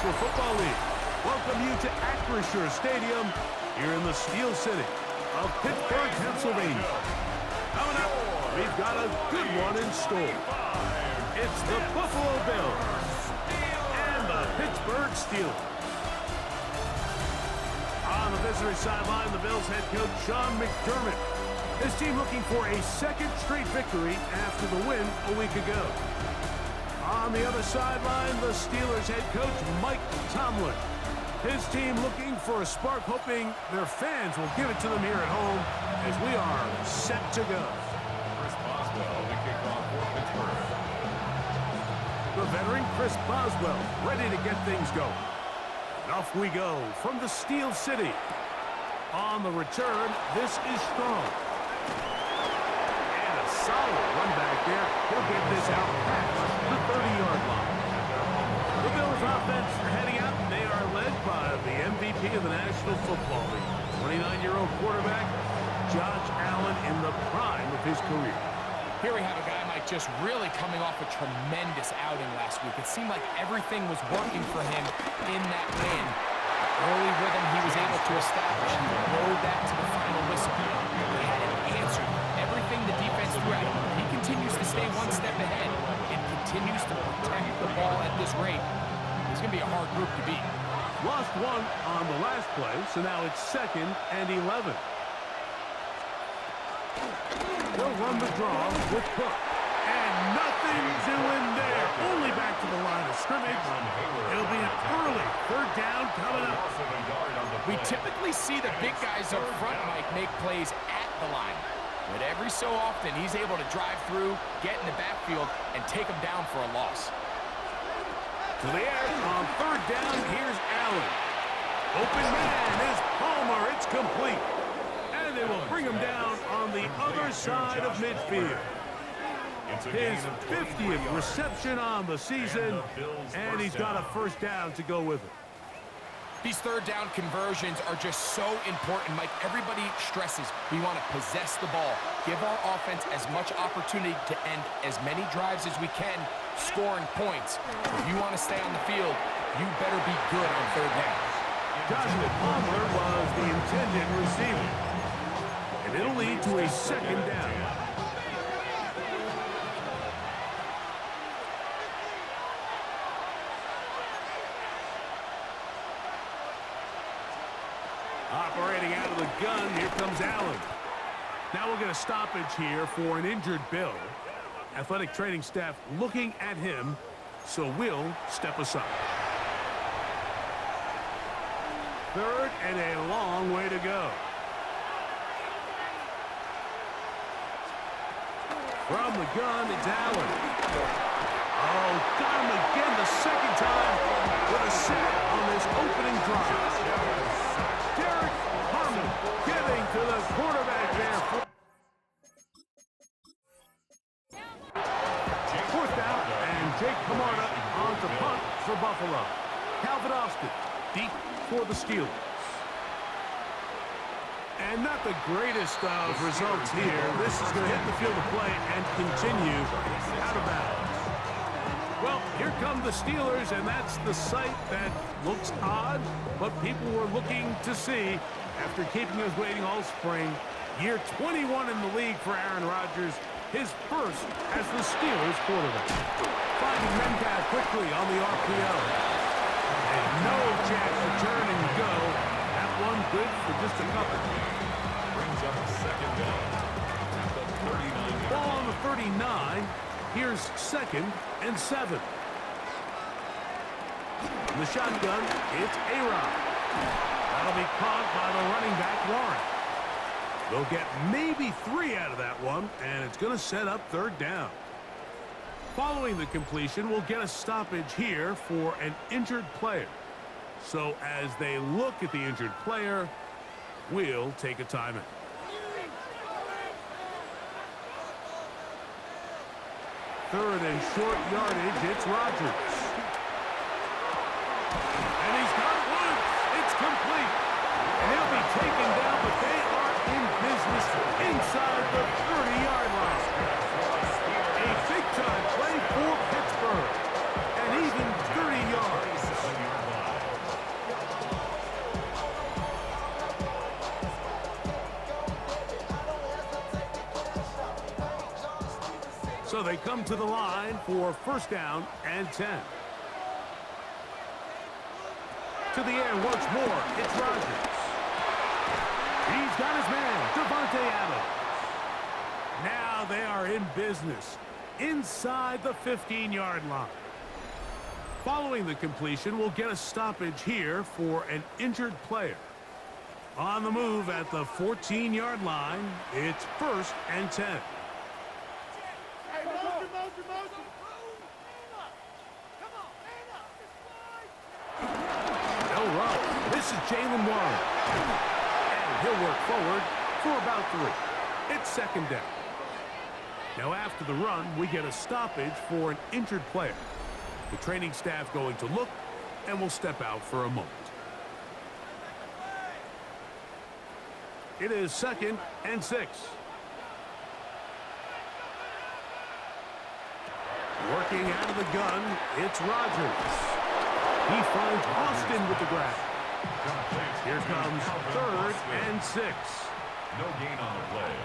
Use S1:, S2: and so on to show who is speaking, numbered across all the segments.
S1: National Football League welcome you to Acrisure Stadium here in the Steel City of Pittsburgh, Pennsylvania. Coming up, we've got a good one in store. It's the Buffalo Bills and the Pittsburgh Steelers. On the visitor sideline, the Bills head coach Sean McDermott. His team looking for a second straight victory after the win a week ago. On the other sideline, the Steelers head coach Mike Tomlin. His team looking for a spark, hoping their fans will give it to them here at home as we are set to go.
S2: Chris Boswell, the kickoff for Pittsburgh.
S1: The veteran Chris Boswell ready to get things going. And off we go from the Steel City. On the return, this is strong. And a solid run back there. He'll get this out past the 30-yard line. The Bills offense heading out. They are led by the MVP of the National Football League, 29-year-old quarterback Josh Allen in the prime of his career.
S3: Here we have a guy, Mike, just really coming off a tremendous outing last week. It seemed like everything was working for him in that win. Early rhythm he was able to establish. He rode that to the final whistle. He had an answer. Everything the defense threw at him. He continues to stay one step ahead and continues to protect the ball at this rate. It's going to be a hard group to beat.
S1: Lost one on the last play, so now it's 2nd and 11. They'll run the draw with Cook. And nothing doing there. Only back to the line of scrimmage. It'll be an early 3rd down coming up.
S3: We typically see the big guys up front, Mike, make plays at the line. But every so often, he's able to drive through, get in the backfield, and take them down for a loss.
S1: To the air on 3rd down, here's Allen. Open man is Palmer. It's complete. And they will bring him down on the other side of midfield. His 50th reception on the season, and he's got a 1st down to go with it.
S3: These 3rd down conversions are just so important, Mike. Everybody stresses we want to possess the ball, give our offense as much opportunity to end as many drives as we can, scoring points. If you want to stay on the field, you better be good on 3rd down.
S1: Joshua Palmer was the intended receiver, and it'll lead to a 2nd down. Operating out of the gun, here comes Allen. Now we'll get a stoppage here for an injured Bill. Athletic training staff looking at him, so we'll step aside. 3rd and a long way to go. From the gun, it's Allen. Oh, got him again the 2nd time with a sack on this opening drive. Derek Harmon getting to the quarterback there. 4th down, and Jake Camarda on to punt for Buffalo. Calvin Austin deep for the Steelers. And not the greatest of results here. This is going to hit the field of play and continue out of bounds. Well, here come the Steelers, and that's the sight that looks odd, but people were looking to see after keeping us waiting all spring. Year 21 in the league for Aaron Rodgers, his first as the Steelers quarterback. Finding Metcalf quickly on the RPO. And no chance to turn and go. That one good for just a couple.
S2: Brings up 2nd down at the 39.
S1: Ball on the 39. Here's 2nd and 7. In the shotgun, it's A-Rod. That'll be caught by the running back, Warren. They'll get maybe 3 out of that one, and it's going to set up 3rd down. Following the completion, we'll get a stoppage here for an injured player. So as they look at the injured player, we'll take a timeout. Third and short yardage, it's Rodgers. And he's got it once. It's complete. And he'll be taken down, but they are in business inside the 30-yard line. A big-time play for Pittsburgh. And even 30 yards. So they come to the line for first down and 10. To the air once more, it's Rodgers. He's got his man, Devontae Adams. Now they are in business inside the 15-yard line. Following the completion, we'll get a stoppage here for an injured player. On the move at the 14-yard line, it's first and 10. No run. This is Jalen Warren. And he'll work forward for about 3. It's second down. Now after the run, we get a stoppage for an injured player. The training staff going to look, and we'll step out for a moment. It is second and 6. Working out of the gun, it's Rodgers. He finds Austin with the grab. Here comes third and 6.
S2: No gain on the play.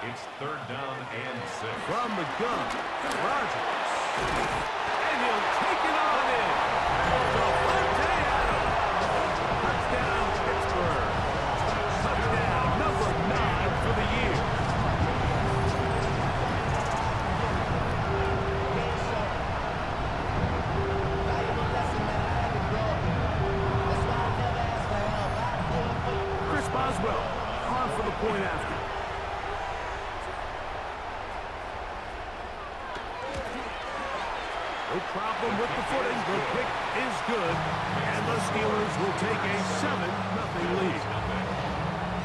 S2: It's third down and 6.
S1: From the gun, Rodgers. And he'll take it on in. Devontae Adams. Touchdown, Pittsburgh. Touchdown number 9 for the year. Chris Boswell on for the point after. No problem with the footing. The kick is good, and the Steelers will take a 7-0 lead.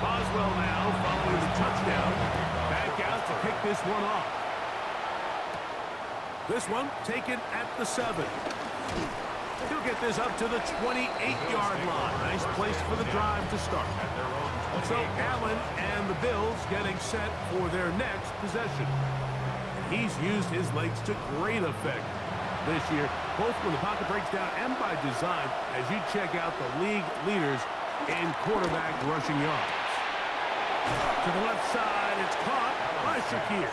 S1: Boswell now following the touchdown. Back out to kick this one off. This one taken at the 7. He'll get this up to the 28-yard line. Nice place for the drive to start. So Allen and the Bills getting set for their next possession. He's used his legs to great effect this year, both when the pocket breaks down and by design, as you check out the league leaders in quarterback rushing yards. To the left side, it's caught by Shakir.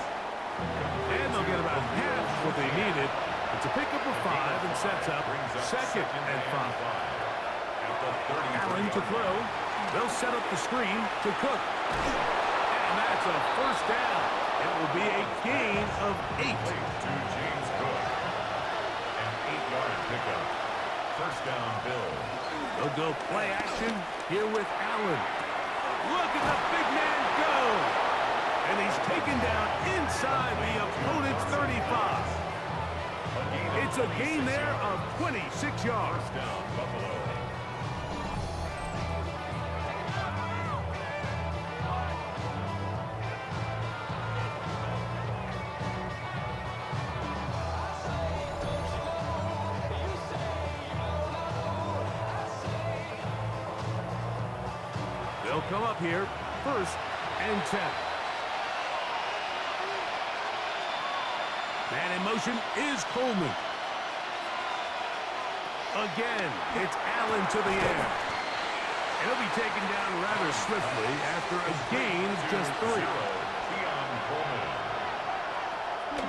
S1: And they'll get about half what they needed. It's a pickup of 5 and sets up second and 5. Allen to throw. They'll set up the screen to Cook. And that's a first down. It will be a gain of 8.
S2: Pickup. First down, Bill.
S1: They'll go play action here with Allen. Look at the big man go. And he's taken down inside the opponent's 35. It's a gain there of 26 yards.
S2: First down, Buffalo.
S1: They'll come up here, first and 10. Man in motion is Coleman. Again, it's Allen to the air. He'll be taken down rather swiftly after a gain of just 3.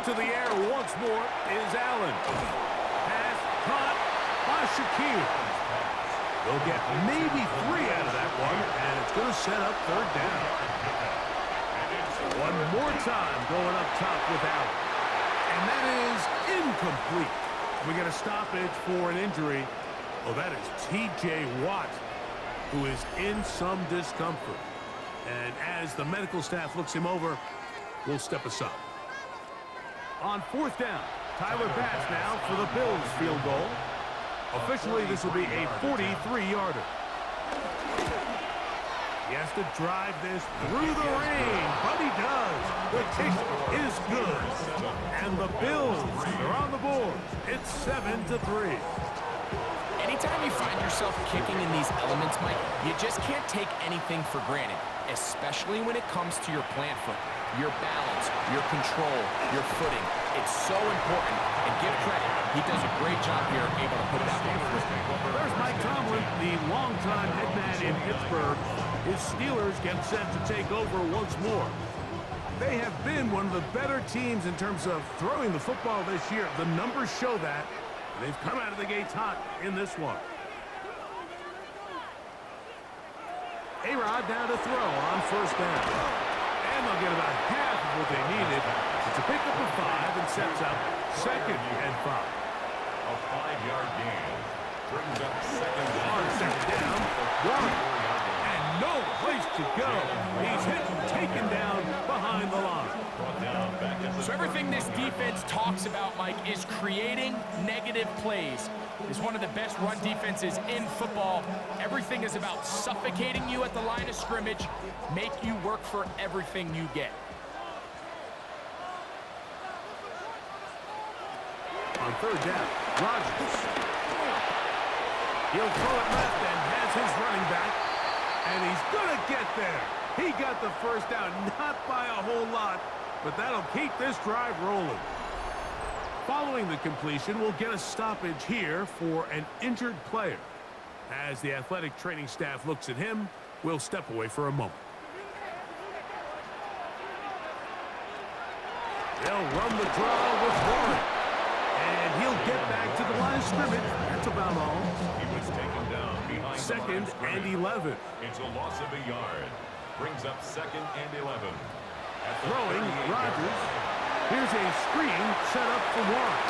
S1: To the air once more is Allen. Pass caught by Shakir. They'll get maybe 3 out of that one, and it's going to set up third down. One more time going up top with Allen. And that is incomplete. We get a stoppage for an injury. Oh, that is T.J. Watt, who is in some discomfort. And as the medical staff looks him over, we'll step aside. On fourth down, Tyler Bass now for the Bills field goal. Officially, this will be a 43-yarder. He has to drive this through the rain, but he does. The kick is good. And the Bills are on the board. It's 7-3.
S3: Anytime you find yourself kicking in these elements, Mike, you just can't take anything for granted, especially when it comes to your plant foot, your balance, your control, your footing. It's so important, and give credit. He does a great job here, able to put that one through.
S1: There's Mike Tomlin, the longtime head man in Pittsburgh. His Steelers get set to take over once more. They have been one of the better teams in terms of throwing the football this year. The numbers show that. They've come out of the gates hot in this one. A-Rod now to throw on first down. And they'll get about half of what they needed. It's a pickup of 5 and sets up 2nd and 5.
S2: A 5-yard gain. Brings up second down.
S1: On second down, Warren. And no place to go. He's hit and taken down behind the line.
S2: Brought down back at the
S3: So everything this defense talks about, Mike, is creating negative plays. It's one of the best run defenses in football. Everything is about suffocating you at the line of scrimmage, make you work for everything you get.
S1: On third down, Rodgers. He'll throw it left and has his running back. And he's going to get there. He got the first down, not by a whole lot, but that'll keep this drive rolling. Following the completion, we'll get a stoppage here for an injured player. As the athletic training staff looks at him, we'll step away for a moment. They'll run the draw with Warren. And he'll get back to the line of scrimmage. That's about all.
S2: He was taken down behind
S1: 2nd and 11.
S2: It's a loss of a yard. Brings up 2nd and 11.
S1: Throwing, Rodgers. Here's a screen set up for Warren.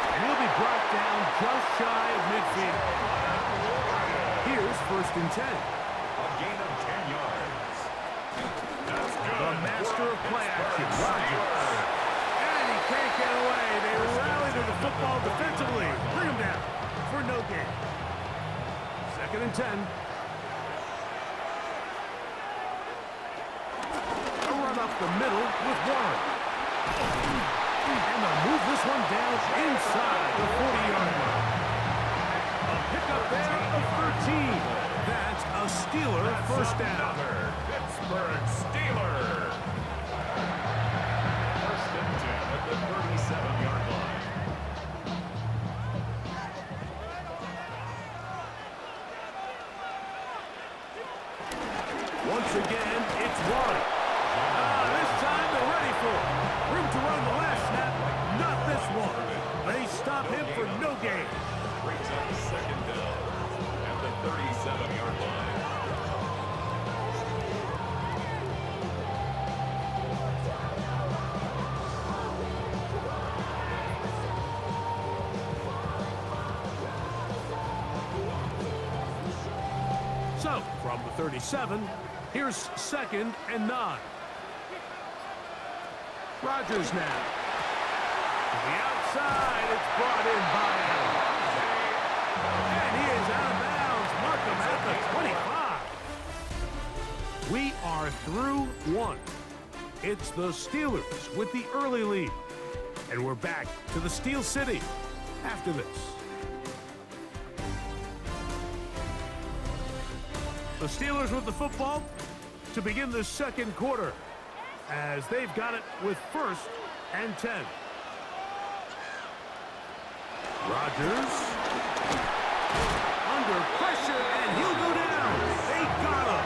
S1: And he'll be brought down just shy of midfield. Here's 1st and 10.
S2: A gain of 10 yards. That's good.
S1: The master of play action, Rodgers. And he can't get away. They rally to the football defensively. Bring him down for no gain. 2nd and 10. A run up the middle with Warren. And they'll move this one down inside the 40-yard line. A pickup there of 13. That's a Steeler first down.
S2: Another Pittsburgh Steeler. 1st and 10 at the 37-yard line.
S1: Once again, it's Warren. This time they're ready for it. Room to run the last snap. Not this one. They stop him for no gain.
S2: Brings up 2nd down at the 37-yard line.
S1: So, from the 37, here's 2nd and 9. Rodgers now. To the outside, it's brought in by Adams. And he is out of bounds. Mark him at the 25. We are through one. It's the Steelers with the early lead. And we're back to the Steel City after this. The Steelers with the football to begin the 2nd quarter as they've got it with 1st and 10. Rodgers under pressure, and he'll go down. They got him.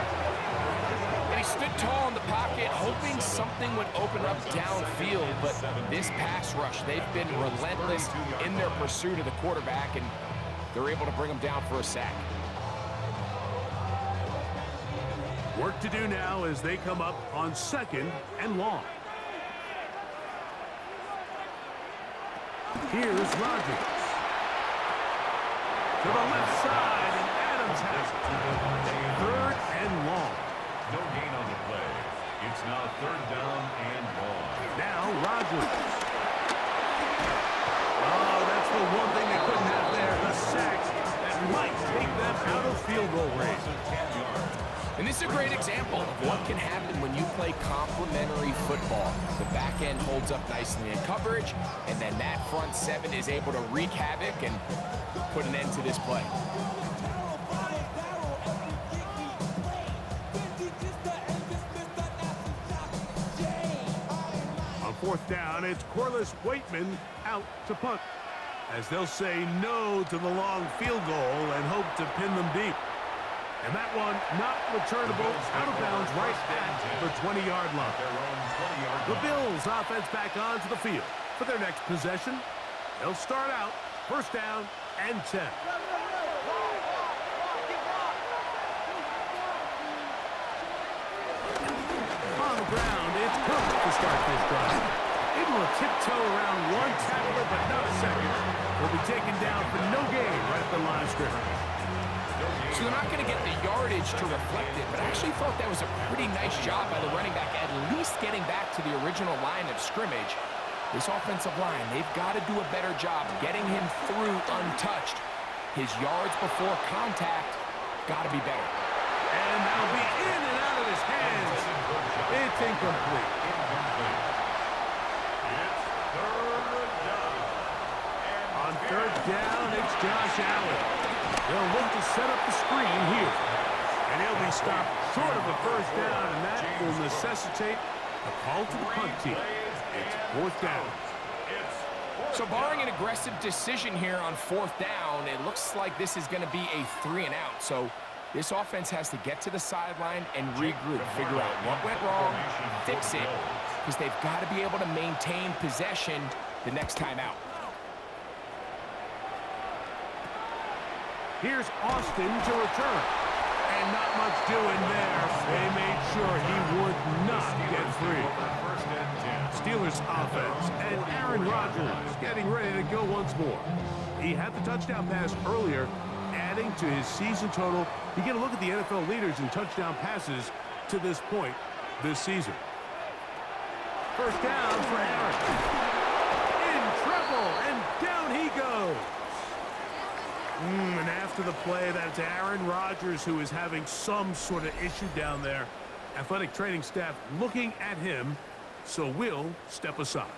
S3: And he stood tall in the pocket, hoping something would open up downfield, but this pass rush, they've been relentless in their pursuit of the quarterback, and they're able to bring him down for a sack.
S1: Work to do now as they come up on 2nd and long. Here's Rodgers. To the left side, and Adams has it. 3rd and long.
S2: No gain on the play. It's now 3rd down and long.
S1: Now Rodgers. Oh, that's the one thing they couldn't have there. The sack that might take them out of field goal range.
S3: And this is a great example of what can happen when you play complementary football. The back end holds up nicely in coverage, and then that front 7 is able to wreak havoc and put an end to this play.
S1: On 4th down, it's Corliss Waitman out to punt, as they'll say no to the long field goal and hope to pin them deep. And that one not returnable, out of bounds right at the 20-yard line. The Bills offense back onto the field for their next possession. They'll start out first down and 10. On the ground, it's Cook to start this drive. Able to tiptoe around one tackler, but not a second. Will be taken down for no gain right at the line of scrimmage.
S3: So they're not going to get the yardage to reflect it, but I actually thought that was a pretty nice job by the running back, at least getting back to the original line of scrimmage. This offensive line, they've got to do a better job getting him through untouched. His yards before contact got to be better.
S1: And that'll be in and out of his hands. It's incomplete. On third down, it's Josh Allen. They'll look to set up the screen here. And he'll be stopped short of a first down, and that will necessitate a call to the punt team. It's fourth down.
S3: So barring an aggressive decision here on fourth down, it looks like this is going to be a 3-and-out. So this offense has to get to the sideline and regroup, figure out what went wrong, fix it, because they've got to be able to maintain possession the next time out.
S1: Here's Austin to return. And not much doing there. They made sure he would not get free. Steelers offense and Aaron Rodgers getting ready to go once more. He had the touchdown pass earlier, adding to his season total. You get a look at the NFL leaders in touchdown passes to this point this season. First down for Aaron. In trouble, and down he goes. And after the play, that's Aaron Rodgers, who is having some sort of issue down there. Athletic training staff looking at him, so we'll step aside.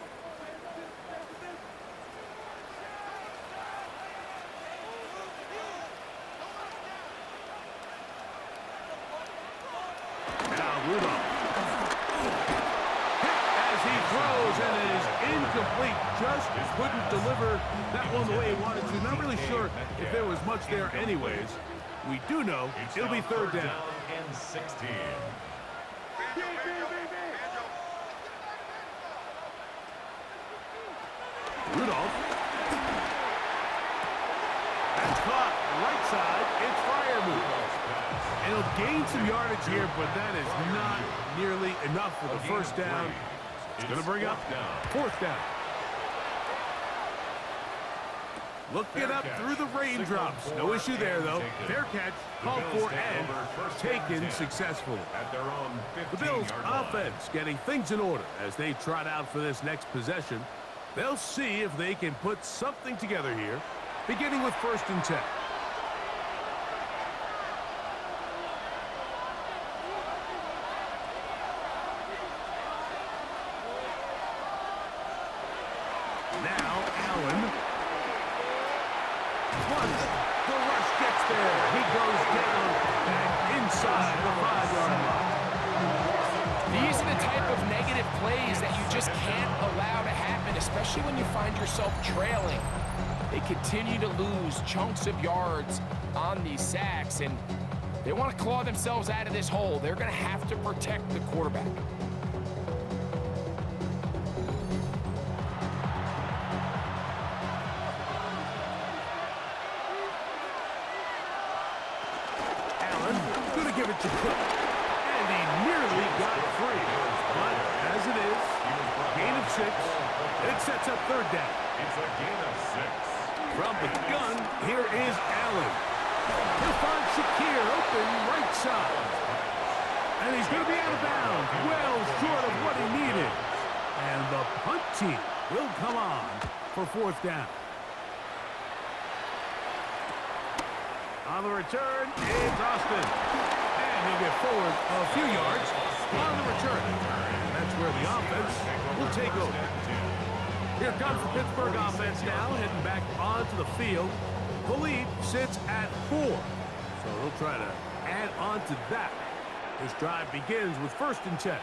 S1: Now Rudolph. Hit as he throws, and it is incomplete. Just couldn't deliver that one the way he wanted to. Not really sure if there was much there anyways. We do know it'll be third down.
S2: And 16.
S1: Rudolph. That's caught. Right side. It's Freiermuth. And he'll gain some yardage here, but that is not nearly enough for the first down. It's going to bring up fourth down. Looking up through the raindrops. No issue there, though. Fair catch, called for, and taken successfully. The Bills' offense getting things in order as they trot out for this next possession. They'll see if they can put something together here, beginning with first and 10. Now Allen. Once the rush gets there, he goes down and inside the 5-yard line.
S3: These are the type of negative plays that you just can't allow to happen, especially when you find yourself trailing. They continue to lose chunks of yards on these sacks, and they want to claw themselves out of this hole. They're going to have to protect the quarterback.
S1: Give it to Cook, and he nearly got free. But as it is, gain of 6, it sets up third down.
S2: It's a gain of 6.
S1: From the gun, here is Allen. He'll find Shakir open right side. And he's going to be out of bounds, well short of what he needed. And the punt team will come on for fourth down. On the return, it's Austin. And he'll get forward a few yards on the return. And that's where the offense will take over. Here comes the Pittsburgh offense now, heading back onto the field. The lead sits at 4. So they'll try to add on to that. This drive begins with first and 10.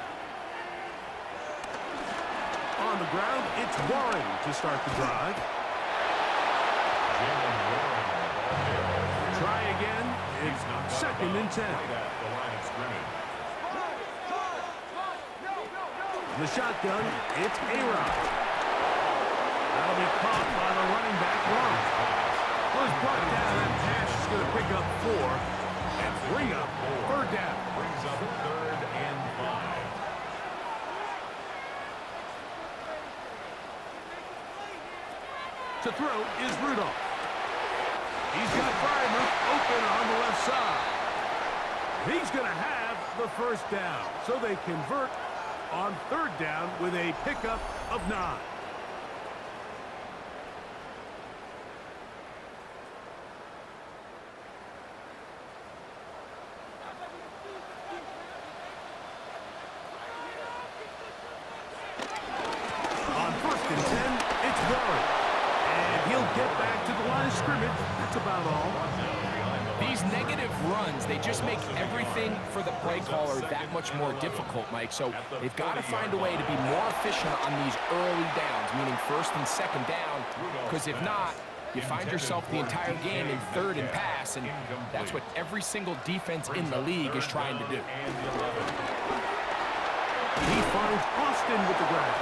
S1: On the ground, it's Warren to start the drive. Try again. It's second and 10.
S2: The line of scrimmage.
S1: In the shotgun, it's A-Rod. That'll be caught by the running back, Ron. Well, he's brought down. That pass is going to pick up 4 and bring up third down.
S2: Brings up 3rd and 5.
S1: To throw is Rudolph. He's got Freiermuth open on the left side. He's going to have the first down. So they convert on third down with a pickup of 9. On first and 10, it's Warren. And he'll get back to the line of scrimmage. That's about all.
S3: These negative runs, they just make everything for the play caller that much more difficult, Mike. So they've got to find a way to be more efficient on these early downs, meaning first and second down, because if not, you find yourself the entire game in third and pass, and that's what every single defense in the league is trying to do.
S1: He finds Austin with the grab.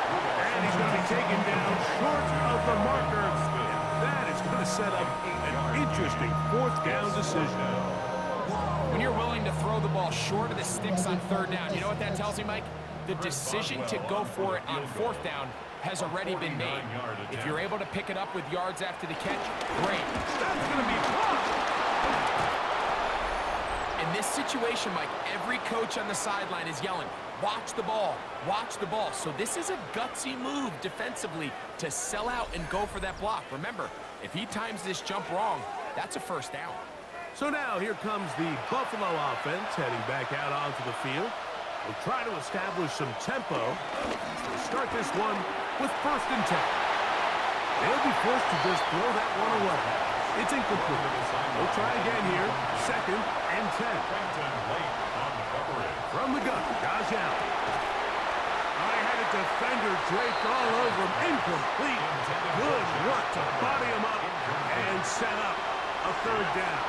S1: And he's going to be taken down short of the marker. And that is going to set up an interesting fourth down decision.
S3: When you're willing to throw the ball short of the sticks on third down, you know what that tells me, Mike? The decision to go for it on fourth down has already been made. If you're able to pick it up with yards after the catch, great.
S1: That's going to be blocked.
S3: In this situation, Mike, every coach on the sideline is yelling, watch the ball, watch the ball. So this is a gutsy move defensively to sell out and go for that block. Remember, if he times this jump wrong, that's a first down.
S1: So now here comes the Buffalo offense heading back out onto the field. They'll try to establish some tempo. They'll start this one with first and 10. They'll be forced to just throw that one away. It's incomplete. They'll try again here, second and 10. From the gun, Josh Allen. I had a defender draped all over him. Incomplete. Good work to body him up and set up a third down.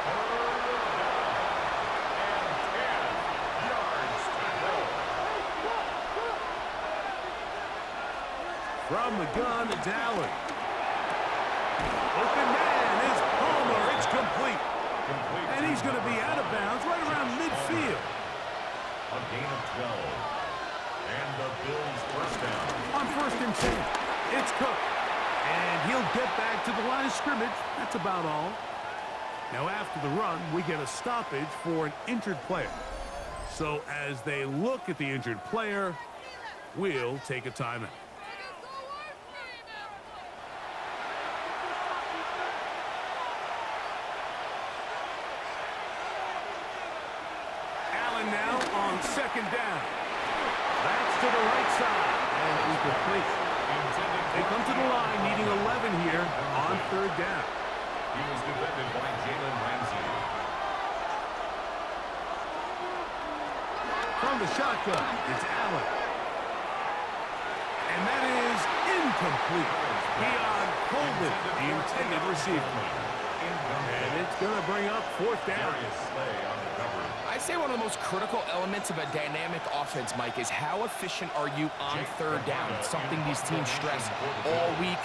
S1: From the gun, it's Allen. Open man is Palmer. It's complete. And he's going to be out of bounds right around midfield.
S2: A gain of 12. And the Bills first down.
S1: On first and 10, it's Cook. And he'll get back to the line of scrimmage. That's about all. Now after the run, we get a stoppage for an injured player. So as they look at the injured player, we'll take a timeout. Now on second down. That's to the right side. And incomplete. They come to the line needing 11 here on third down.
S2: He was defended by Jalen Ramsey.
S1: From the shotgun, it's Allen. And that is incomplete. Beyond Coleman, the intended receiver. And it's going to bring up fourth down.
S3: I'd say one of the most critical elements of a dynamic offense, Mike, is how efficient are you on third down. It's something these teams stress all week.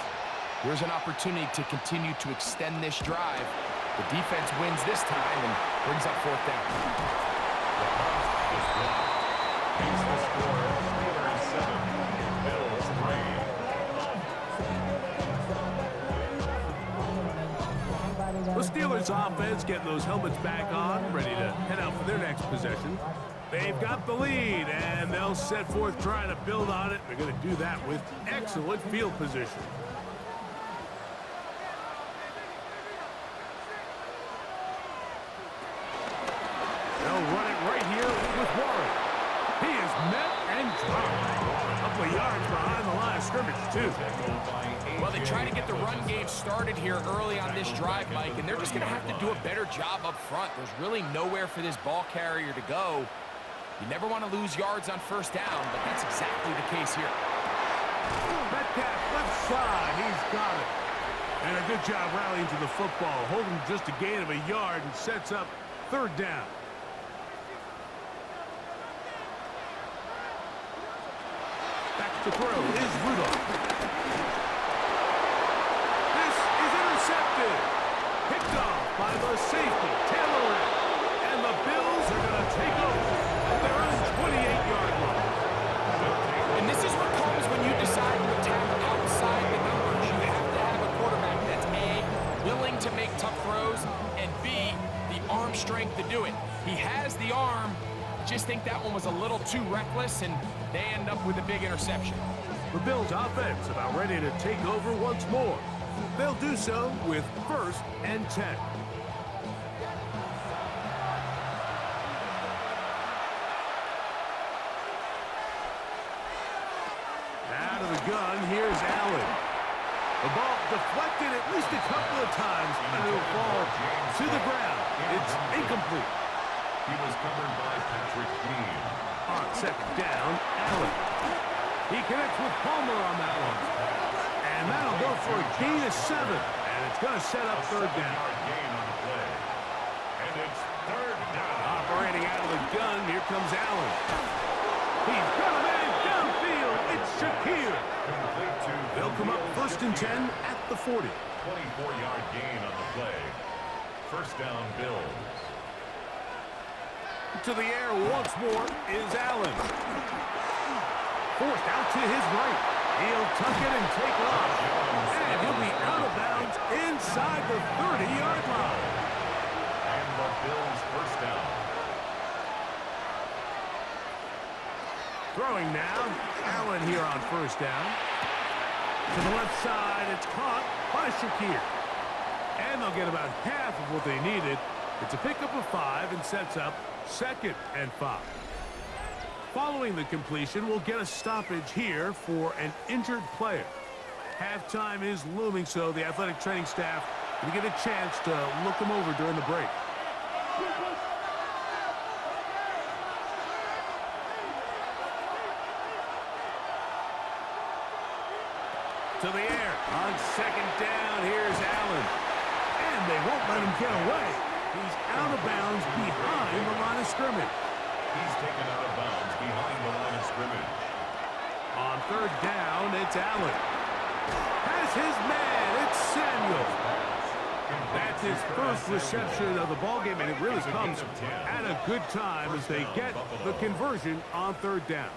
S3: Here's an opportunity to continue to extend this drive. The defense wins this time and brings up fourth down.
S2: Makes the score Steelers 7, Bills 3.
S1: The Steelers offense getting those helmets back on, ready to head out for their next possession. They've got the lead, and they'll set forth trying to build on it. They're going to do that with excellent field position. They'll run it right here with Warren. He is met and dropped. A couple of yards behind the line of scrimmage, too.
S3: Well, they try to get the run game started here early on this drive, Mike, and they're just going to have to do a better job up front. There's really nowhere for this ball carrier to go. You never want to lose yards on first down, but that's exactly the case here.
S1: Metcalf left side, he's got it. And a good job rallying to the football, holding just a gain of a yard and sets up third down. Back to throw is Rudolph. This is intercepted. Picked off by the safety, Taylor. And the Bills are going to take over at their own 28-yard line.
S3: And this is what comes when you decide to attack outside the numbers. You have to have a quarterback that's A, willing to make tough throws, and B, the arm strength to do it. He has the arm. Just think that one was a little too reckless, and they end up with a big interception.
S1: The Bills offense about ready to take over once more. They'll do so with 1st and 10. Out of the gun, here's Allen. The ball deflected at least a couple of times, and it'll fall to the ground. It's incomplete.
S2: He was covered by Patrick Dean.
S1: On 2nd down, Allen. He connects with Palmer on that one. And that'll go for a gain of 7. And it's going to set up 3rd down.
S2: Gain on the play. And it's 3rd down.
S1: Operating out of the gun, here comes Allen. He's got a man downfield. It's Shakir.
S2: Complete to
S1: They'll come up 1st and 10 at the 40.
S2: 24-yard gain on the play. 1st down, Bills.
S1: To the air once more is Allen. Forced out to his right. He'll tuck it and take off. And he'll be out of bounds inside the 30-yard line.
S2: And the Bills' 1st down.
S1: Throwing now. Allen here on 1st down. To the left side, it's caught by Shakir. And they'll get about half of what they needed. It's a pickup of 5 and sets up 2nd and 5. Following the completion, we'll get a stoppage here for an injured player. Halftime is looming, so the athletic training staff will get a chance to look him over during the break. To the air. On 2nd down, here's Allen. And they won't let him get away. He's out of bounds behind the line of scrimmage.
S2: He's taken out of bounds behind the line of scrimmage.
S1: On 3rd down, it's Allen. Has his man, it's Samuel. That's his first reception of the ballgame, and it really comes at a good time as they get the conversion on 3rd down.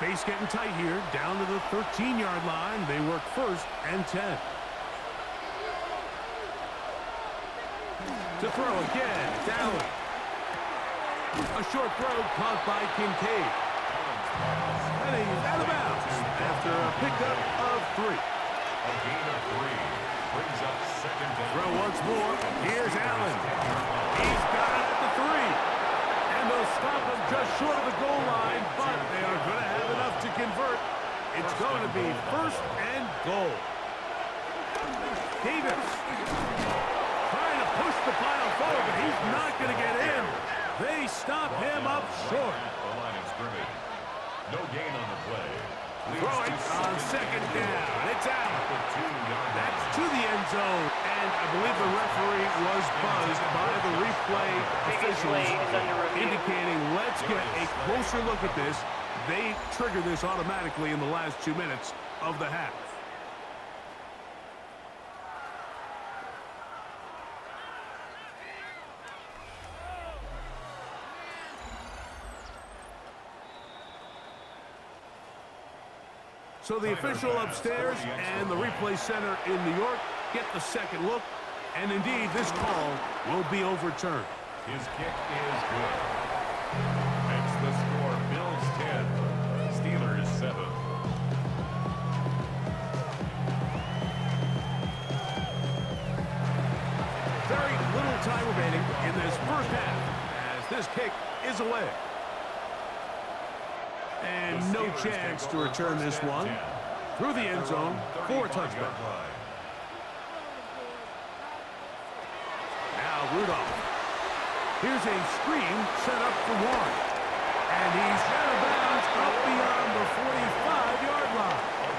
S1: Space getting tight here, down to the 13-yard line. They work 1st and 10. To throw again, it's Allen. A short throw caught by Kincaid. And he's out of bounds after a pickup of 3.
S2: A gain of 3 brings up 2nd down.
S1: Throw once more. Here's Allen. He's got it at the 3. And they'll stop him just short of the goal line, but they are going to have enough to convert. It's going to be 1st and goal. Davis trying to push the pile forward, but he's not going to get in. They stop him up short.
S2: The line of scrimmage. No gain on the play.
S1: Throwing on 2nd down. It's out. That's to the end zone. And I believe the referee was buzzed by the replay officials, indicating let's get a closer look at this. They trigger this automatically in the last 2 minutes of the half. So the official upstairs and the replay center in New York get the second look, and indeed this call will be overturned.
S2: His kick is good. Makes the score Bills 10, Steelers 7.
S1: Very little time remaining in this first half as this kick is away. And no chance to return this one through the end zone for a touchback. Now Rudolph. Here's a screen set up for Warren. And he's out of bounds up beyond the 45-yard line.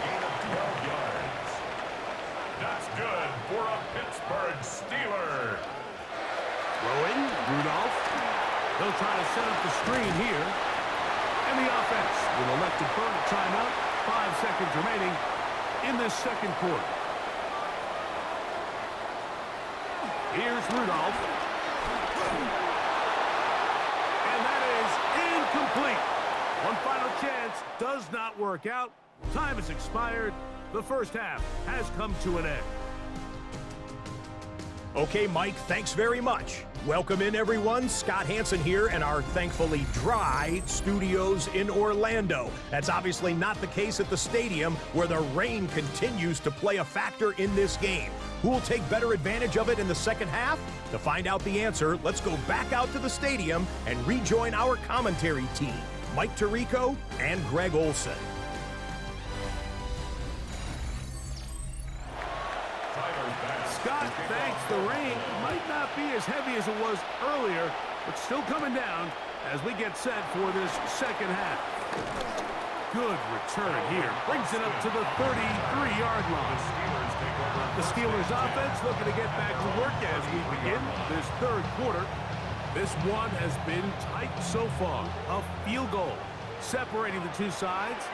S1: screen here. And the offense will elect to burn a timeout. 5 seconds remaining in this second quarter. Here's Rudolph. And that is incomplete. One final chance does not work out. Time has expired. The first half has come to an end.
S4: Okay, Mike, thanks very much. Welcome in, everyone. Scott Hansen here in our thankfully dry studios in Orlando. That's obviously not the case at the stadium, where the rain continues to play a factor in this game. Who will take better advantage of it in the second half? To find out the answer, let's go back out to the stadium and rejoin our commentary team, Mike Tirico and Greg Olson.
S1: Scott, thanks. The rain might not be as heavy as it was earlier, but still coming down as we get set for this second half. Good return here. Brings it up to the 33-yard line. The Steelers offense looking to get back to work as we begin this third quarter. This one has been tight so far. A field goal separating the two sides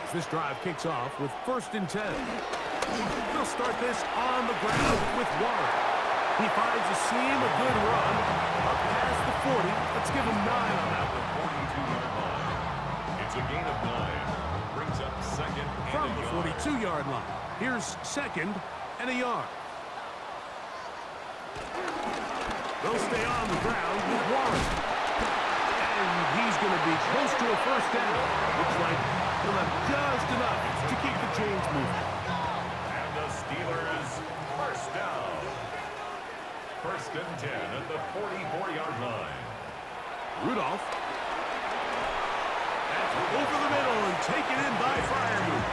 S1: as this drive kicks off with 1st and 10. They'll start this on the ground with Warren. He finds a seam, a good run, up past the 40. Let's give him 9 on that one.
S2: 42-yard line. It's a gain of 9. Brings up second and
S1: From
S2: a
S1: the
S2: yard.
S1: 42-yard line. Here's 2nd and a yard. They'll stay on the ground with Warren. And he's going to be close to a 1st down. Looks like he'll have just enough to keep the chains moving.
S2: Steelers first down. 1st and 10 at the 44-yard line.
S1: Rudolph. That's over the middle and taken in by Freiermuth.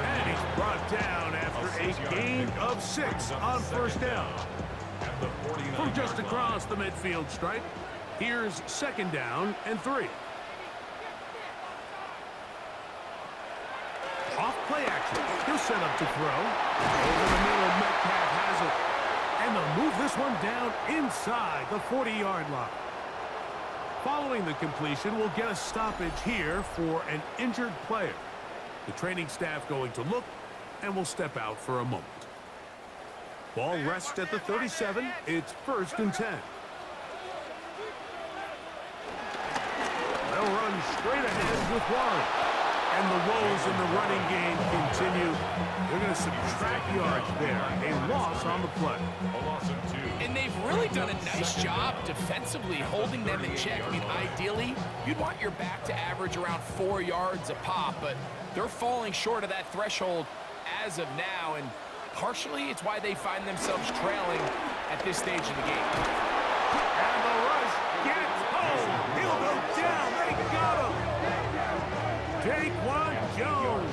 S1: And he's brought down after a gain of 6 on 1st down.
S2: At the 49
S1: From just across the midfield stripe, here's 2nd down and 3. Off play action. He'll set up to throw. Over the middle, Metcalf has it. And they'll move this one down inside the 40-yard line. Following the completion, we'll get a stoppage here for an injured player. The training staff going to look, and will step out for a moment. Ball rests at the 37. It's 1st and 10. They'll run straight ahead with Warren. And the woes in the running game continue. They're going to subtract yards there. A loss on the play.
S2: A loss of 2.
S3: And they've really done a nice job defensively holding them in check. I mean, ideally, you'd want your back to average around 4 yards a pop, but they're falling short of that threshold as of now, and partially it's why they find themselves trailing at this stage of the game.
S1: And the rush gets home. He'll go down. They got him. Daquan Jones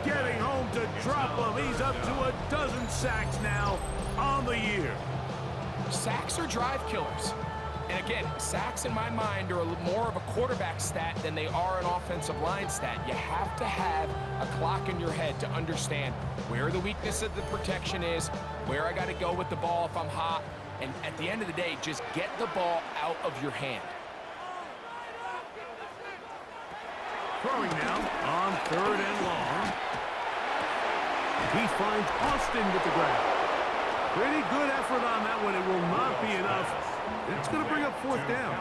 S1: getting home to drop him. He's up to a dozen sacks now on the year.
S3: Sacks are drive killers. And again, sacks in my mind are more of a quarterback stat than they are an offensive line stat. You have to have a clock in your head to understand where the weakness of the protection is, where I got to go with the ball if I'm hot, and at the end of the day, just get the ball out of your hand.
S1: Throwing now on 3rd and long. He finds Austin with the grab. Pretty good effort on that one. It will not be enough. It's going to bring up 4th down.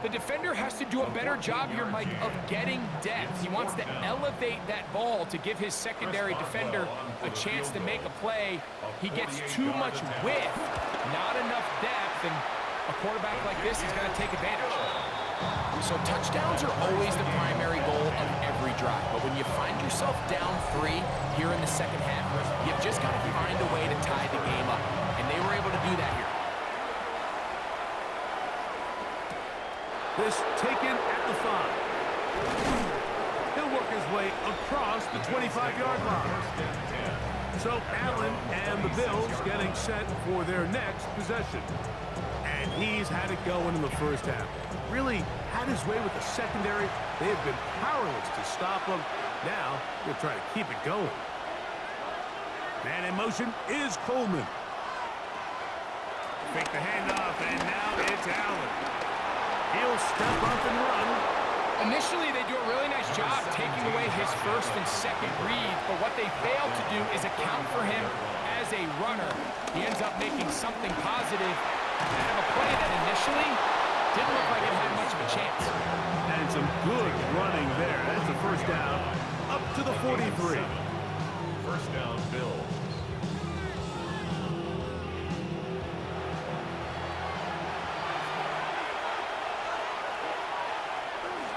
S3: The defender has to do a better job here, Mike, of getting depth. He wants to elevate that ball to give his secondary defender a chance to make a play. He gets too much width, not enough depth, and a quarterback like this is going to take advantage. So touchdowns are always the primary goal of every drive. But when you find yourself down 3 here in the second half, you've just got to find a way to tie the game up. And they were able to do that here.
S1: This taken at the 5. He'll work his way across the 25-yard line. So Allen and the Bills getting set for their next possession. And he's had it going in the first half. Really had his way with the secondary. They have been powerless to stop him. Now they'll try to keep it going. Man in motion is Coleman. Fake the handoff, and now it's Allen. He'll step up and run.
S3: Initially, they do a really nice job taking away his first and second read, but what they fail to do is account for him as a runner. He ends up making something positive out of a play that initially didn't look like it had much of a chance.
S1: And some good running there. That's a first down up to the 43.
S2: First down, Bills.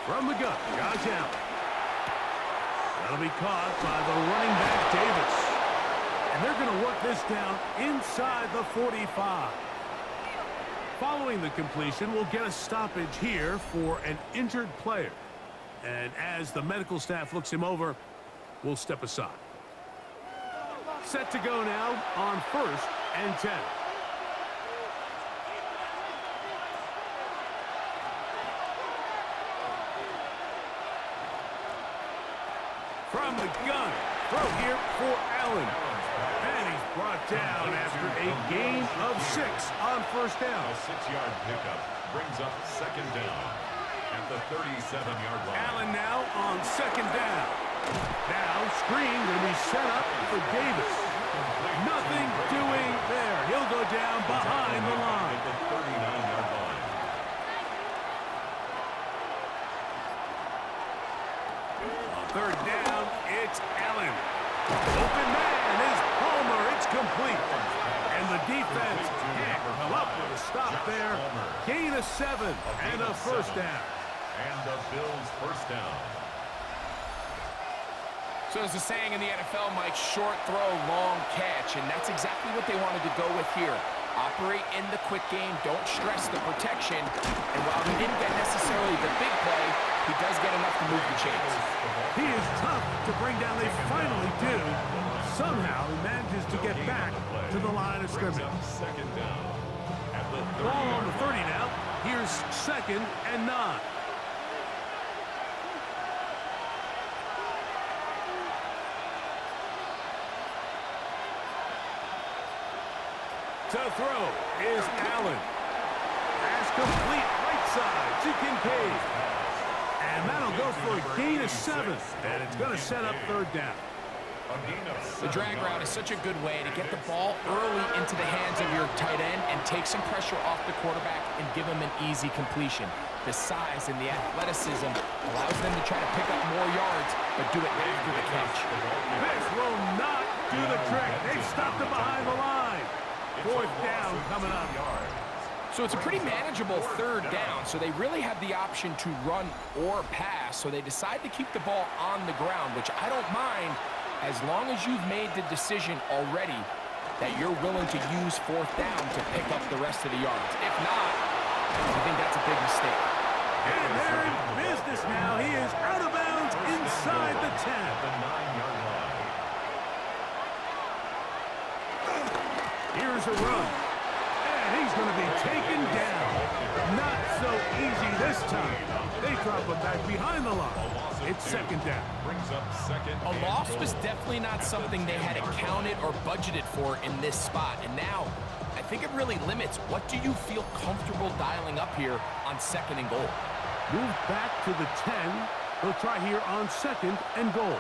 S1: From the gun, Josh Allen. That'll be caught by the running back, Davis. And they're going to work this down inside the 45. Following the completion, we'll get a stoppage here for an injured player. And as the medical staff looks him over, we'll step aside. Set to go now on 1st and 10. From the gun, throw here for Allen. And he's brought down after a gain of 6 on 1st down.
S2: A 6-yard pickup brings up 2nd down at the 37-yard line.
S1: Allen now on 2nd down. Now screen going to be set up for Davis. Nothing doing there. He'll go down behind the line.
S2: At the 39-yard line.
S1: On 3rd down, it's Allen. Open man is Palmer. It's complete. And the defense can't come up with a stop there. Gain of 7 and a 1st down.
S2: And the Bills' 1st down.
S3: So there's a saying in the NFL, Mike, short throw, long catch, and that's exactly what they wanted to go with here. Operate in the quick game, don't stress the protection, and while he didn't get necessarily the big play, he does get enough to move the chains.
S1: He is tough to bring down. They finally do. Somehow he manages to get back to the line of scrimmage.
S2: 2nd down at the 30.
S1: Ball on the 30 now. Here's 2nd and 9. To throw is Allen. Pass complete right side to Kincaid. And that'll go for a gain of 7. And it's going to set up 3rd down.
S3: The drag route is such a good way to get the ball early into the hands of your tight end and take some pressure off the quarterback and give him an easy completion. The size and the athleticism allows them to try to pick up more yards, but do it after the catch.
S1: This will not do the trick. They've stopped him behind the line. 4th down coming up.
S3: So it's a pretty manageable 3rd down, so they really have the option to run or pass, so they decide to keep the ball on the ground, which I don't mind as long as you've made the decision already that you're willing to use 4th down to pick up the rest of the yards. If not, I think that's a big mistake.
S1: And they're in business now. He is out of bounds inside the 10.
S2: The 9-yard line.
S1: Here's a run. And he's going to be taken down. Not so easy this time. They drop him back behind the line. It's 2nd down.
S2: Brings up 2nd.
S3: A loss was definitely not something they had accounted or budgeted for in this spot. And now, I think it really limits what do you feel comfortable dialing up here on 2nd and goal.
S1: Move back to the 10. They'll try here on 2nd and goal.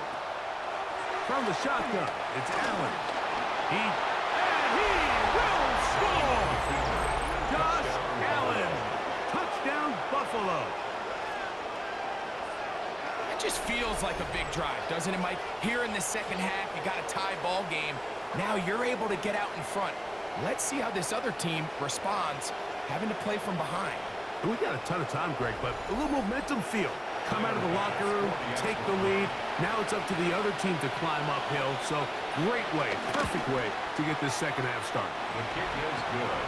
S1: From the shotgun, it's Allen. He will score! Josh Allen. Touchdown, Buffalo.
S3: It just feels like a big drive, doesn't it, Mike? Here in the 2nd half, you got a tie ball game. Now you're able to get out in front. Let's see how this other team responds, having to play from behind.
S1: We got a ton of time, Greg, but a little momentum feel. Come out of the locker room, take the lead. Now it's up to the other team to climb uphill. So great way, perfect way to get this 2nd half started.
S2: The kick is good.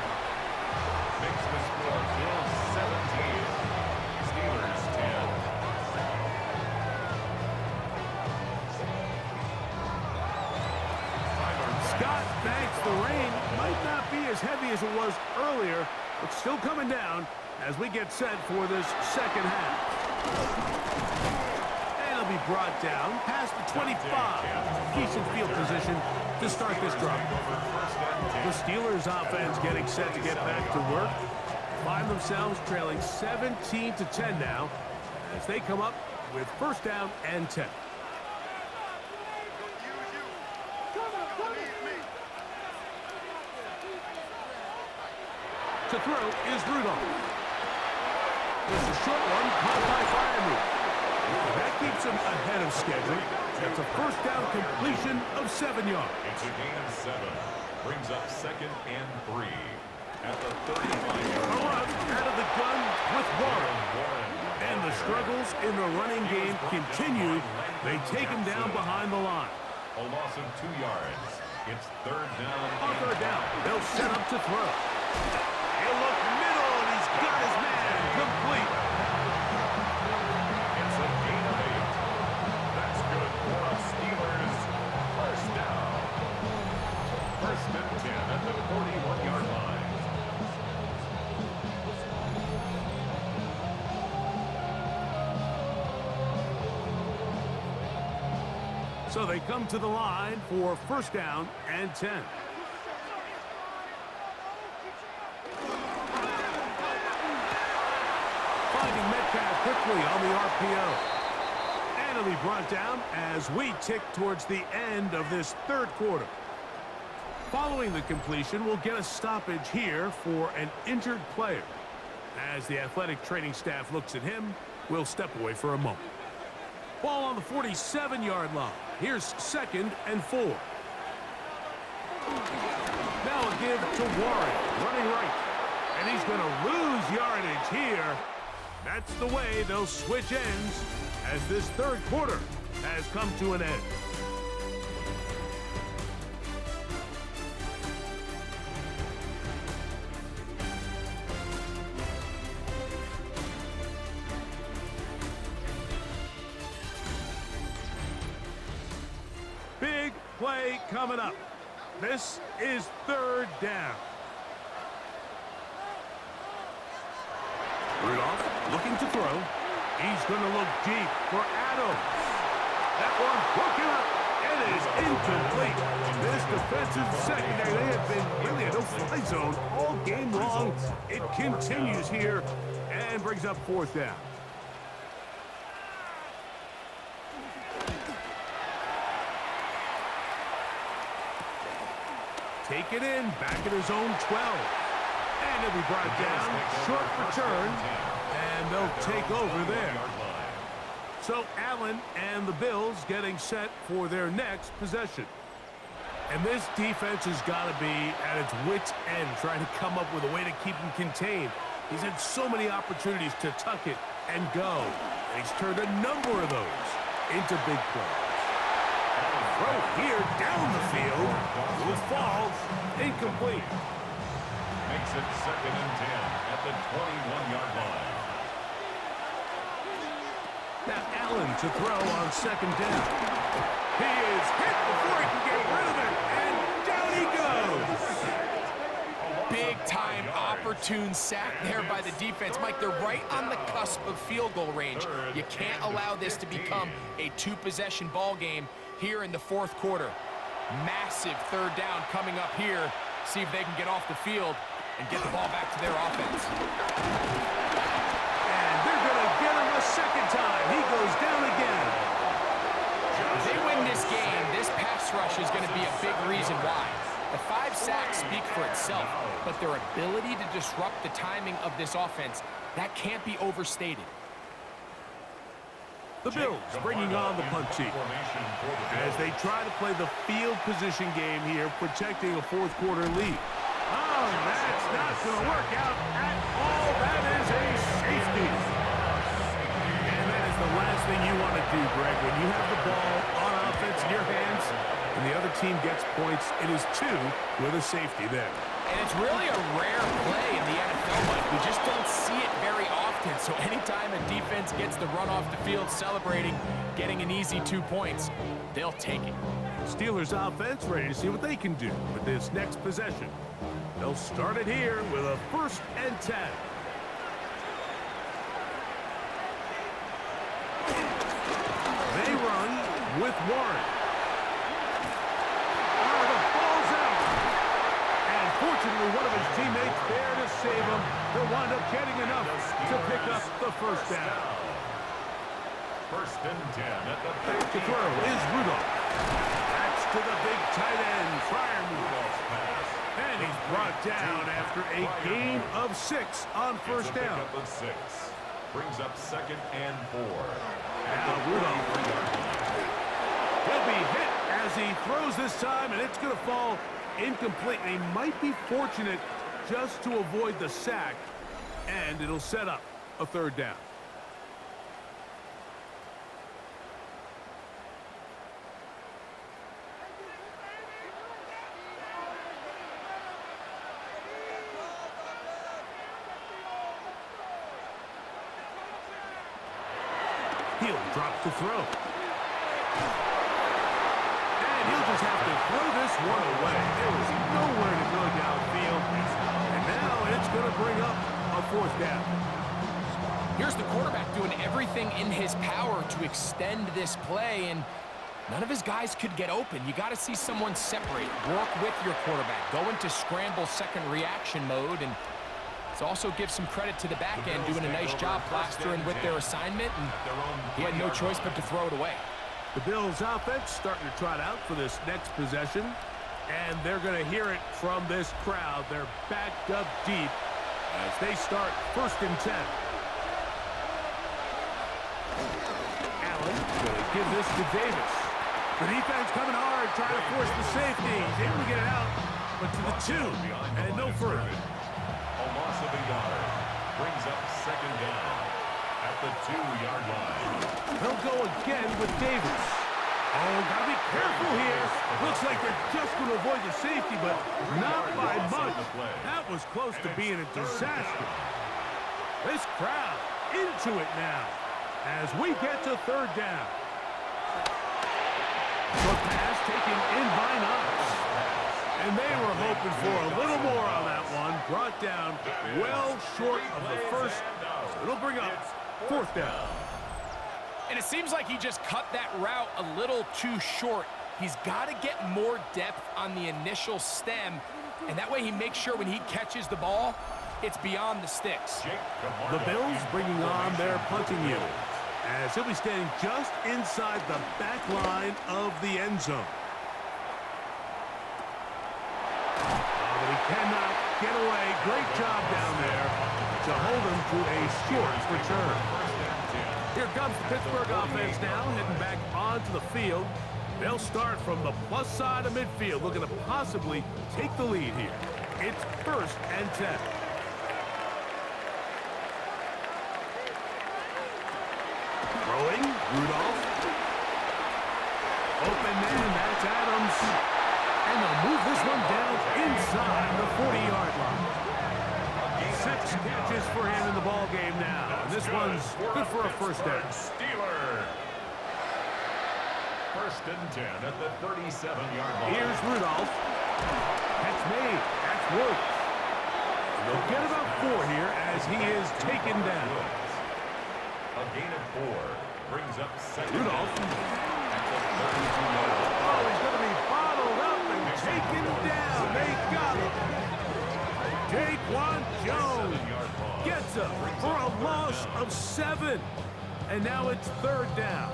S2: Makes the score Bills 17, Steelers 10.
S1: Scott thanks the rain. Might not be as heavy as it was earlier, but still coming down as we get set for this 2nd half. And it'll be brought down past the 25. Decent field position to start this drive. The Steelers offense getting set to get back to work. find themselves trailing 17-10 now as they come up with first down and 10. To throw is Rudolph. It's a short one, caught by Firemove. That keeps him ahead of schedule. That's a first down completion of 7 yards.
S2: It's a gain of 7. Brings up 2nd and 3. At the 35-yard line.
S1: Out of the gun with Warren. And the struggles in the running game continue. They take him down behind the line.
S2: A loss of 2 yards. It's 3rd down.
S1: On 3rd down, they'll set up to throw. He'll look middle, and he's got his man complete.
S2: It's a gain of 8. That's good for a Steelers first down. 1st and 10 at the 41-yard line.
S1: So they come to the line for first down and 10. Finding Metcalf quickly on the RPO. And he'll be brought down as we tick towards the end of this 3rd quarter. Following the completion, we'll get a stoppage here for an injured player. As the athletic training staff looks at him, we'll step away for a moment. Ball on the 47-yard line. Here's 2nd and 4. Now a give to Warren, running right. And he's going to lose yardage here. That's the way they'll switch ends as this 3rd quarter has come to an end. Big play coming up. This is 3rd down. Rudolph looking to throw. He's going to look deep for Adams. That one broken up. It is incomplete. This defensive secondary, they have been really a no-fly zone all game long. It continues here and brings up 4th down. Take it in, back at his own 12. And he'll be brought down, short return, and they'll take over there. So Allen and the Bills getting set for their next possession. And this defense has got to be at its wit's end, trying to come up with a way to keep him contained. He's had so many opportunities to tuck it and go. And he's turned a number of those into big plays. Throw here down the field will fall incomplete.
S2: Makes it 2nd and 10 at the 21-yard line.
S1: Now Allen to throw on 2nd down. He is hit before he can get rid of it, and down he goes.
S3: Big-time opportune sack there by the defense. Mike, they're right on the cusp of field goal range. You can't allow this to become a 2-possession ball game here in the 4th quarter. Massive 3rd down coming up here. See if they can get off the field and get the ball back to their offense.
S1: And they're going to get him a 2nd time. He goes down again.
S3: If they win this game, this pass rush is going to be a big reason why. The 5 sacks speak for itself, but their ability to disrupt the timing of this offense, that can't be overstated.
S1: The Bills bringing on the punt team as they try to play the field position game here, protecting a 4th quarter lead. Oh, that's not going to work out at all. That is a safety. And that is the last thing you want to do, Greg. When you have the ball on offense in your hands and the other team gets points, it is 2 with a safety there.
S3: And it's really a rare play in the NFL, Mike. We just don't see it very often. So anytime a defense gets the run off the field celebrating, getting an easy 2 points, they'll take it.
S1: Steelers offense ready to see what they can do with this next possession. They'll start it here with a 1st and 10. They run with Warren. The ball's out. And fortunately, one of his teammates there to save him. He'll wind up getting enough to pick up the first down.
S2: First and 10 at the 50.
S1: To throw is Rudolph. That's to the big tight end, Freiermuth.
S2: Pass.
S1: And he's brought down after a gain of 6 on first
S2: It's a
S1: down.
S2: pickup of 6. Brings up second and 4.
S1: Now Rudolph. He'll be hit as he throws this time, and it's going to fall incomplete. He might be fortunate just to avoid the sack, and it'll set up a third down. He'll drop to throw. And he'll just have to throw this one away. There was nowhere to go downfield. And now it's going to bring up a fourth down.
S3: Here's the quarterback doing everything in his power to extend this play, and none of his guys could get open. You got to see someone separate, work with your quarterback, go into scramble second reaction mode, and let's also give some credit to the back end doing a nice job plastering with their assignment, and he had no choice but to throw it away.
S1: The Bills offense starting to trot out for this next possession, and they're going to hear it from this crowd. They're backed up deep as they start first and 10. Allen going to give this to Davis. The defense coming hard, trying to force the safety. He's able to get it out, but to the 2, and no further.
S2: A loss of a yard. Brings up second down at the 2-yard line.
S1: He'll go again with Davis. Oh, gotta be careful here. Looks like they're just going to avoid the safety, but not by much. That was close to being a disaster. This crowd into it now as we get to third down. The pass taken in by Knox. And they were hoping for a little more on that one. Brought down well short of the first. So it'll bring up fourth down.
S3: And it seems like he just cut that route a little too short. He's got to get more depth on the initial stem, and that way he makes sure when he catches the ball, it's beyond the sticks.
S1: The Bills bringing on their punting unit as he'll be standing just inside the back line of the end zone. But he cannot get away. Great job down there to hold him to a short return. Here comes the Pittsburgh offense now, heading back onto the field. They'll start from the plus side of midfield, looking to possibly take the lead here. It's first and 10. Throwing, Rudolph. Open man, that's Adams. And they'll move this one down inside the 40-yard line. 6 catches for him in the ball game now. And this one's good for a first down.
S2: Steeler. First and 10 at the 37-yard line.
S1: Here's Rudolph. Catch made. That's Woods. They'll get about 4 here as he is taken down.
S2: A gain of 4 brings up second.
S1: Rudolph.
S2: At the 32-yard line.
S1: Oh, he's going to be bottled up and taken down. They got him. Daquan Jones gets up for a loss of 7. And now it's third down.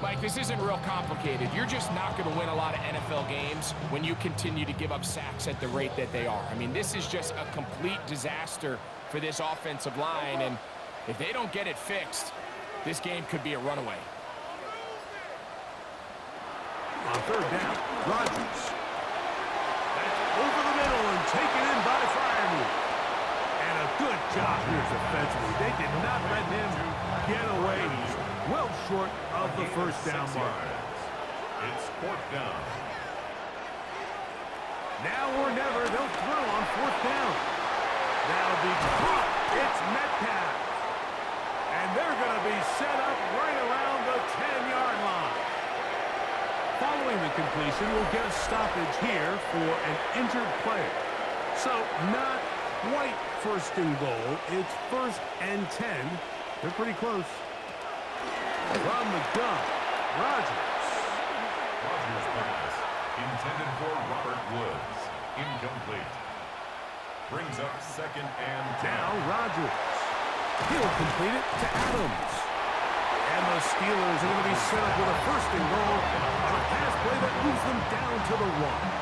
S3: Mike, this isn't real complicated. You're just not going to win a lot of NFL games when you continue to give up sacks at the rate that they are. I mean, this is just a complete disaster for this offensive line, and if they don't get it fixed, this game could be a runaway.
S1: On third down, Rodgers. That's over the middle and taken in by Freiermuth. And a good job here defensively. They did not let him get away. He's well short of the first down mark.
S2: It's fourth down.
S1: Now or never, they'll throw on fourth down. That'll be caught. It's Metcalf. And they're going to be set up right around the 10-yard line. Following the completion, we'll get a stoppage here for an injured player. So not quite first and goal. It's first and 10. They're pretty close. From the gun, Rodgers.
S2: Rodgers pass intended for Robert Woods. Incomplete. Brings up second and 10.
S1: Now Rodgers. He'll complete it to Adams. And the Steelers are going to be set up with a first and goal on a pass play that moves them down to the 1.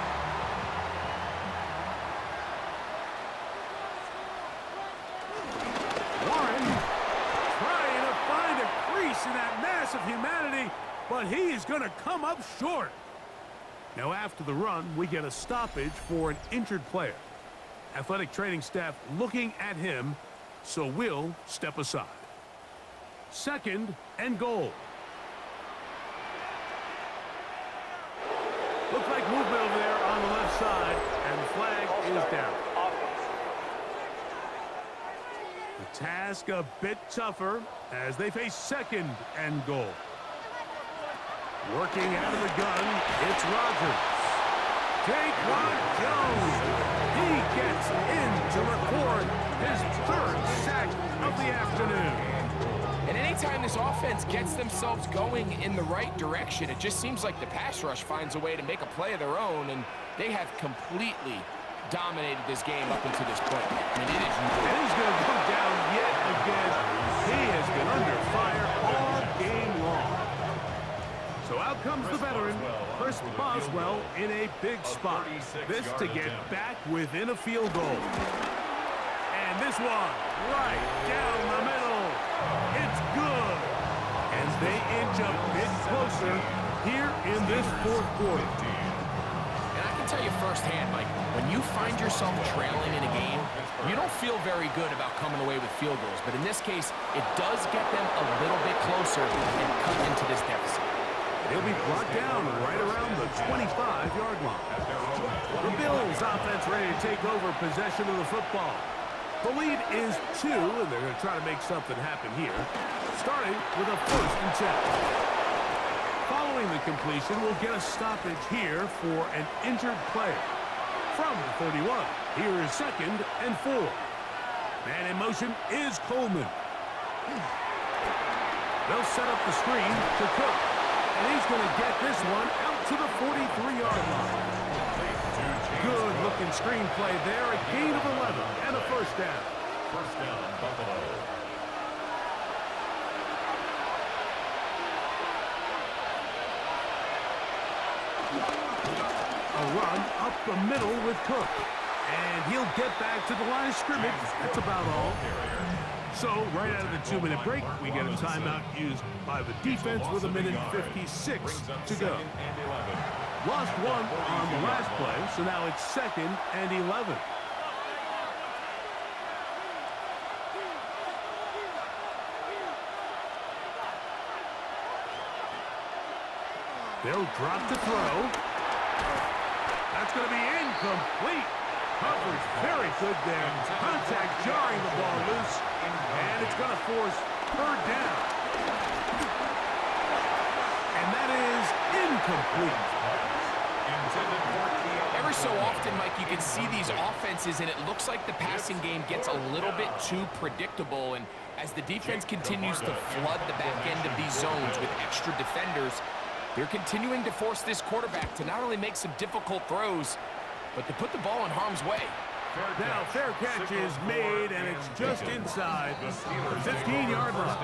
S1: In that mass of humanity, but he is going to come up short. Now after the run, we get a stoppage for an injured player. Athletic training staff looking at him, so we'll step aside. Second and goal. Looks like movement over there on the left side, and the flag is down. The task a bit tougher as they face second and goal. Working out of the gun, it's Rodgers. Daquan Jones. He gets in to record his third sack of the afternoon.
S3: And anytime this offense gets themselves going in the right direction, it just seems like the pass rush finds a way to make a play of their own, and they have completely dominated this game up until this point. I mean, it is.
S1: And he's going to go down yet again. He has been under fire all game long. So out comes the veteran, Chris Boswell, in a big spot. This to get back within a field goal. And this one, right down the middle. It's good. As they inch a bit closer here in this fourth quarter.
S3: And I can tell you firsthand, Mike, when you find yourself trailing in a game, you don't feel very good about coming away with field goals. But in this case, it does get them a little bit closer and cut into this deficit.
S1: He'll be brought down right around the 25-yard line. The Bills offense ready to take over possession of the football. The lead is 2, and they're going to try to make something happen here, starting with a first and 10. Following the completion, we'll get a stoppage here for an injured player. From the 31, here is second and 4. Man in motion is Coleman. They'll set up the screen to Cook. And he's going to get this one out to the 43-yard line. Good-looking screenplay there. A gain of 11 and a first down.
S2: First down, Buffalo.
S1: A run up the middle with Cook. And he'll get back to the line of scrimmage. That's about all. So, right out of the 2-minute break, we get a timeout used by the defense with 1:56 to go. Lost one on the last play, so now it's second and 11. They'll drop to throw. That's going to be incomplete. Coverage very good there. Contact jarring the ball loose. And it's going to force third down. And that is incomplete.
S3: Every so often, Mike, you can see these offenses, and it looks like the passing game gets a little bit too predictable. And as the defense continues to flood the back end of these zones with extra defenders, they're continuing to force this quarterback to not only make some difficult throws, but to put the ball in harm's way.
S1: Now, fair catch is made, and it's just inside the 15-yard line.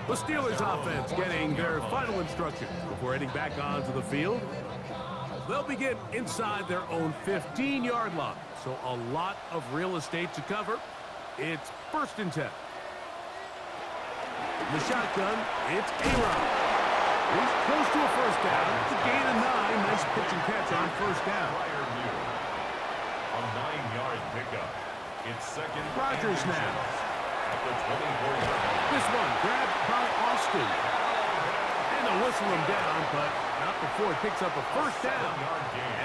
S1: The Steelers offense getting their final instructions before heading back onto the field. They'll begin inside their own 15-yard line, so a lot of real estate to cover. It's first and 10. The shotgun, it's A-Rod. He's close to a first down. It's a gain of 9. Nice pitch and catch on first down.
S2: A 9-yard pickup. It's second.
S1: Rodgers now.
S2: At the 24-yard line.
S1: This one grabbed by Austin. And they'll whistle him down, but not before he picks up a first down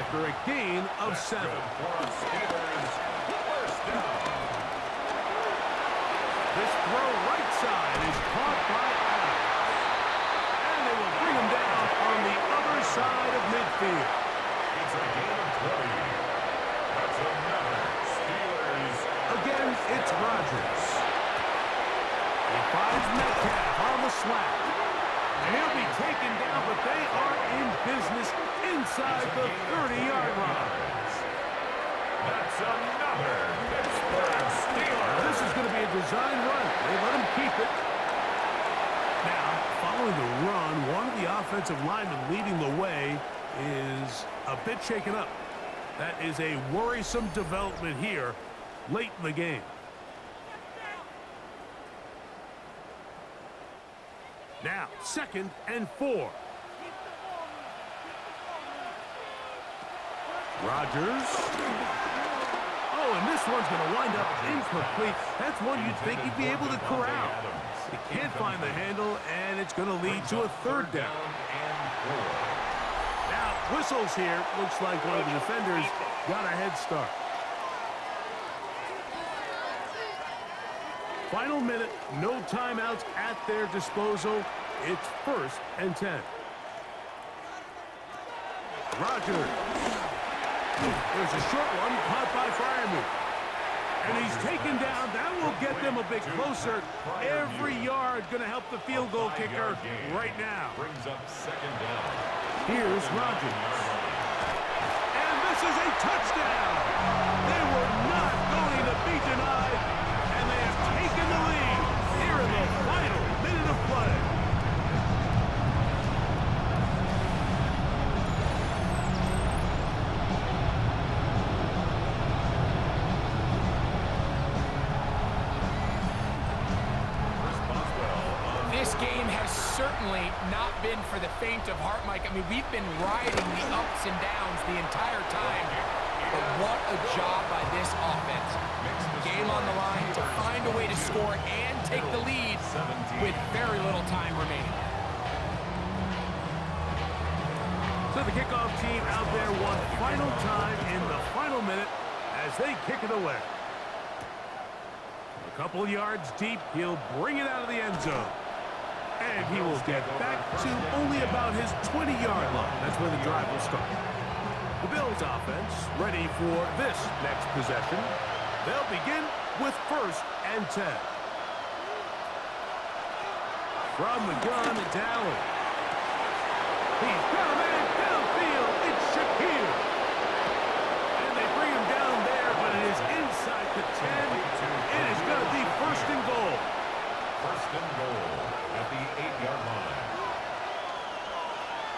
S1: after a gain of 7.
S2: Steelers, first down.
S1: This throw right side is caught by Adams. And they will bring him down on the other side of midfield.
S2: It's a gain of 20. That's another Steelers.
S1: Again, it's Rodgers. He finds Metcalf on the slant. And he'll be taken down, but they are in business inside the 30-yard line.
S2: That's another Pittsburgh Steelers.
S1: This is going to be a design run. They let him keep it. Now, following the run, one of the offensive linemen leading the way is a bit shaken up. That is a worrisome development here late in the game. Now, 2nd and 4. Rodgers. Oh, and this one's going to wind up incomplete. That's one you'd think he'd be able to corral. He can't find the handle, and it's going to lead to a 3rd down. Now, whistles here. Looks like one of the defenders got a head start. Final minute, no timeouts at their disposal. It's 1st and 10. Rodgers. There's a short one caught by Freiermuth. And he's taken down. That will get them a bit closer. Every yard going to help the field goal kicker right now.
S2: Brings up 2nd down.
S1: Here's Rodgers. And this is a touchdown. They were not going to be denied. And they have taken the lead here in the final minute of play.
S3: This game has certainly not been for the faint of heart, Mike. I mean, we've been riding the ups and downs the entire time. But what a job by this offense. Game on the line to find a way to score and take the lead with very little time remaining.
S1: So the kickoff team out there one final time in the final minute as they kick it away. A couple yards deep, he'll bring it out of the end zone. And he will get back to only about his 20-yard line. That's where the drive will start. The Bills offense ready for this next possession. They'll begin with 1st and 10. From the gun, it's Allen. He's got a man downfield. It's Shaquille. And they bring him down there, but it is inside the 10. It is going to be 1st and goal.
S2: 1st and goal at the 8-yard line.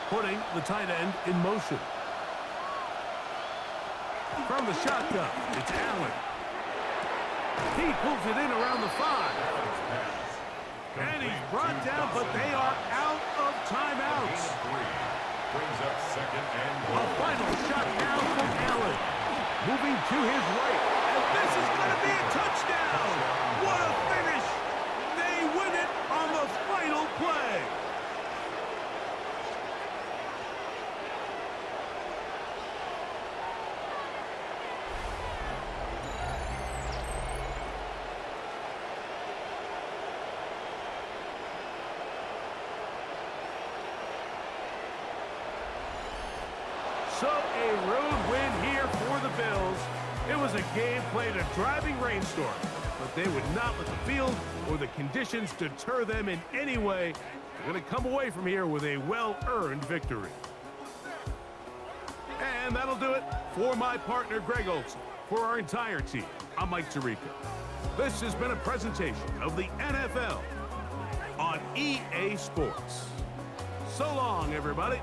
S1: Putting the tight end in motion. From the shotgun, it's Allen. He pulls it in around the 5. And he's brought down, but they are out of timeouts.
S2: Brings up 2nd and
S1: A
S2: goal.
S1: final shot now from Allen. Moving to his right. And this is going to be a touchdown. What a finish. They win it on the final play. So a road win here for the Bills. It was a game played in a driving rainstorm, but they would not let the field or the conditions deter them in any way. They're going to come away from here with a well-earned victory. And that'll do it for my partner, Greg Olson. For our entire team, I'm Mike Tirico. This has been a presentation of the NFL on EA Sports. So long, everybody.